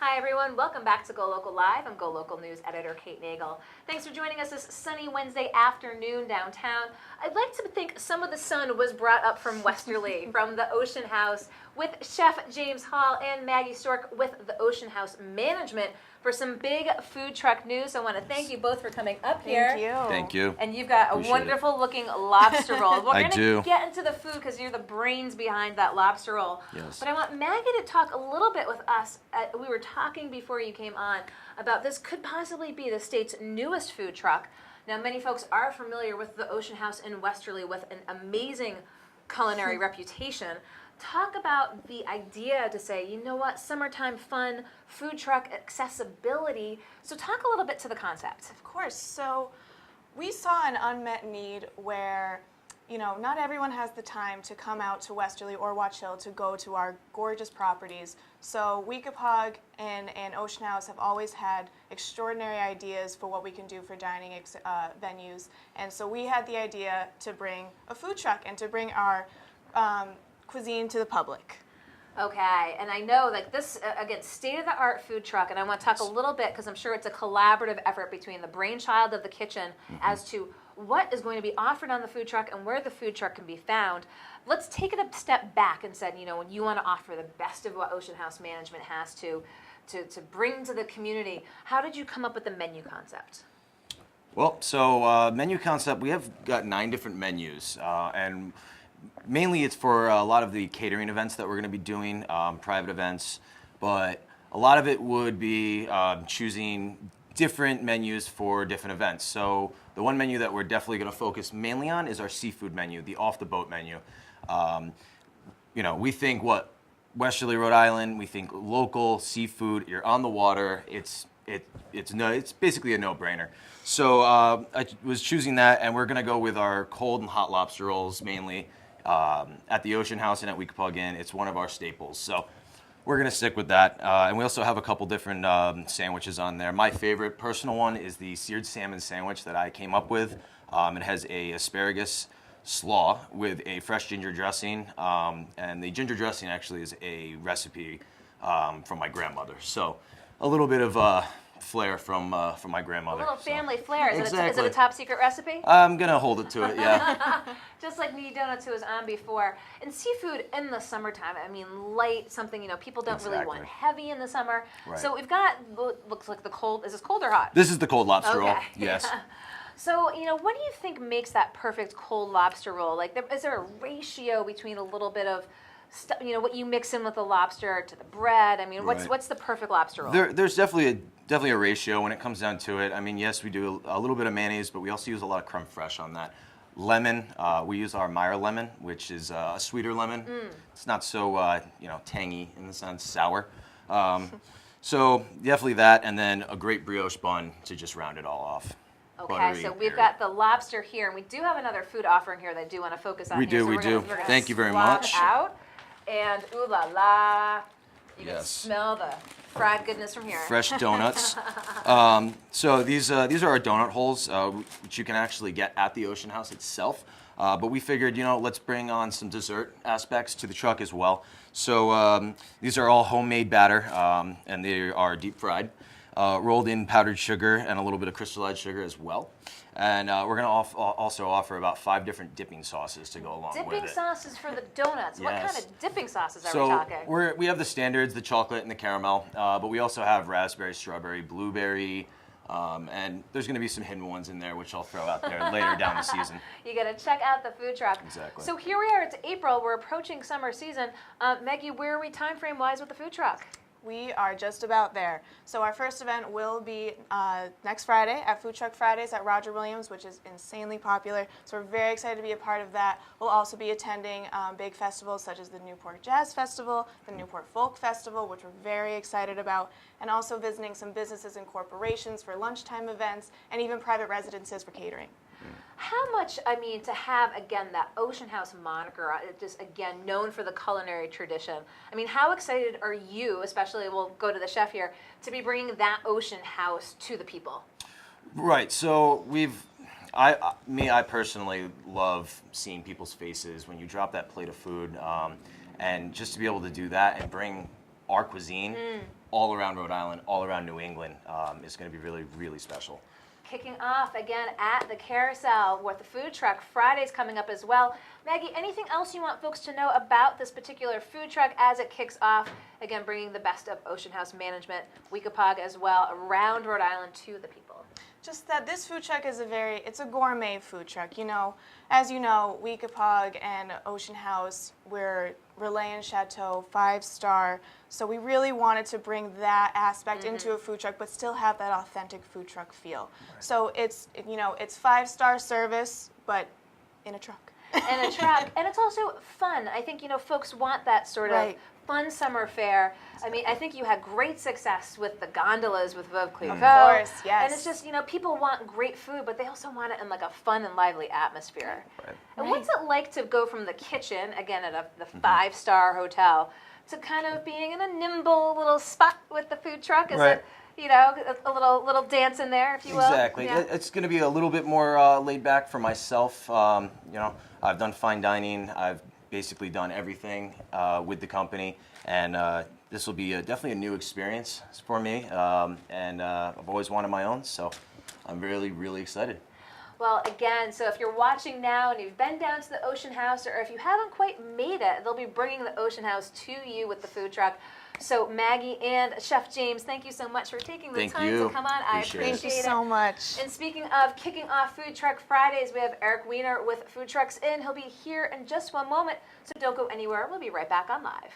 Hi everyone, welcome back to GoLocal Live. I'm GoLocal News Editor Kate Nagel. Thanks for joining us this sunny Wednesday afternoon downtown. I'd like to think some of the sun was brought up from Westerly, from the Ocean House, with Chef James Hall and Maggie Storck with the Ocean House Management for some big food truck news. So I want to thank you both for coming up here. Thank you. Thank you. And you've got a wonderful looking lobster roll. We're I do. going to get into the food because you're the brains behind that lobster roll. Yes. But I want Maggie to talk a little bit with us. We were talking before you came on about this could possibly be the state's newest food truck. Now, many folks are familiar with the Ocean House in Westerly with an amazing culinary reputation. Talk about the idea to say, you know what, summertime fun, food truck accessibility. So talk a little bit to the concept. Of course. So we saw an unmet need where, you know, not everyone has the time to come out to Westerly or Watch Hill to go to our gorgeous properties. So Weekapaug and Ocean House have always had extraordinary ideas for what we can do for dining venues. And so we had the idea to bring a food truck and to bring our cuisine to the public. Okay, and I know like this, again, state-of-the-art food truck, and I want to talk a little bit because I'm sure it's a collaborative effort between the brainchild of the kitchen as to what is going to be offered on the food truck and where the food truck can be found. Let's take it a step back and said, you know, when you want to offer the best of what Ocean House Management has to bring to the community, how did you come up with the menu concept? Well, so menu concept, we have got 9 different menus, and mainly it's for a lot of the catering events that we're going to be doing, private events, but a lot of it would be choosing different menus for different events. So the one menu that we're definitely going to focus mainly on is our seafood menu, the off-the-boat menu. You know, we think Westerly, Rhode Island, we think local seafood, you're on the water, it's basically a no-brainer. So I was choosing that, and we're going to go with our cold and hot lobster rolls mainly. At the Ocean House and at Weekapaug Inn, it's one of our staples. So we're going to stick with that. And we also have a couple different sandwiches on there. My favorite personal one is the seared salmon sandwich that I came up with. It has a asparagus slaw with a fresh ginger dressing. And the ginger dressing actually is a recipe from my grandmother. So a little bit of flair from my grandmother. A little family flair. Is Exactly. it a top secret recipe? I'm going to hold it to it, yeah. Just like Knee Donuts, who was on before. And seafood in the summertime, I mean, light, something, you know, people don't really want heavy in the summer. Right. So we've got, looks like the cold, is this cold or hot? This is the cold lobster roll, Okay. yes. So, you know, what do you think makes that perfect cold lobster roll? Like, is there a ratio between a little bit of, you know, what you mix in with the lobster to the bread? I mean, what's the perfect lobster roll? There's definitely a ratio when it comes down to it. I mean, yes, we do a little bit of mayonnaise, but we also use a lot of creme fraiche on that. Lemon, we use our Meyer lemon, which is a sweeter lemon. It's not so, you know, tangy in the sense, sour. So definitely that, and then a great brioche bun to just round it all off. Okay, Buttery, so we've got the lobster here, and we do have another food offering here that I do want to focus on. We here. do, So we we're do. gonna Thank you very swap much. Out, and ooh la la, you can Yes. smell the fried goodness from here. Fresh donuts. So these are our donut holes, which you can actually get at the Ocean House itself. But we figured, you know, let's bring on some dessert aspects to the truck as well. So these are all homemade batter, and they are deep fried, rolled in powdered sugar and a little bit of crystallized sugar as well. And we're going to also offer about 5 different dipping sauces to go along with it. Dipping sauces for the donuts. What kind of dipping sauces are we So talking? we have the standards, the chocolate and the caramel, but we also have raspberry, strawberry, blueberry, and there's going to be some hidden ones in there, which I'll throw out there later down the season. You got to check out the food truck. Exactly. So here we are. It's April. We're approaching summer season. Maggie, where are we time frame wise with the food truck? We are just about there. So our first event will be next Friday at Food Truck Fridays at Roger Williams, which is insanely popular. So we're very excited to be a part of that. We'll also be attending big festivals such as the Newport Jazz Festival, the Newport Folk Festival, which we're very excited about, and also visiting some businesses and corporations for lunchtime events, and even private residences for catering. How much, I mean, to have, again, that Ocean House moniker, just, again, known for the culinary tradition. I mean, how excited are you, especially, we'll go to the chef here, to be bringing that Ocean House to the people? Right, so I personally love seeing people's faces when you drop that plate of food, and just to be able to do that and bring our cuisine all around Rhode Island, all around New England. Is going to be really, really special. Kicking off again at the Carousel with the food truck. Friday's coming up as well. Maggie, anything else you want folks to know about this particular food truck as it kicks off? Again, bringing the best of Ocean House management, Weekapaug as well, around Rhode Island to the people. Just that this food truck is it's a gourmet food truck. You know, as you know, Weekapaug and Ocean House, we're Relais and Chateau 5-star. So we really wanted to bring that aspect into a food truck, but still have that authentic food truck feel. Right. So it's 5-star service, but in a truck. In a truck, and it's also fun. I think folks want that sort of fun summer fare. I mean, I think you had great success with the gondolas with Veuve Clicquot. Of course, yes. And it's just, people want great food, but they also want it in like a fun and lively atmosphere. Right. And what's it like to go from the kitchen, again at the 5-star hotel, to kind of being in a nimble little spot with the food truck? Is it, a little dance in there, if you will? Exactly. Yeah. It's going to be a little bit more laid back for myself. I've done fine dining. I've basically done everything with the company, and this will be definitely a new experience for me. And I've always wanted my own, so I'm really, really excited. Well, again, so if you're watching now and you've been down to the Ocean House, or if you haven't quite made it, they'll be bringing the Ocean House to you with the food truck. So Maggie and Chef James, thank you so much for taking the time to come on. I appreciate it. Thank you so much. And speaking of kicking off Food Truck Fridays, we have Eric Weiner with Food Trucks In. He'll be here in just one moment, so don't go anywhere. We'll be right back on live.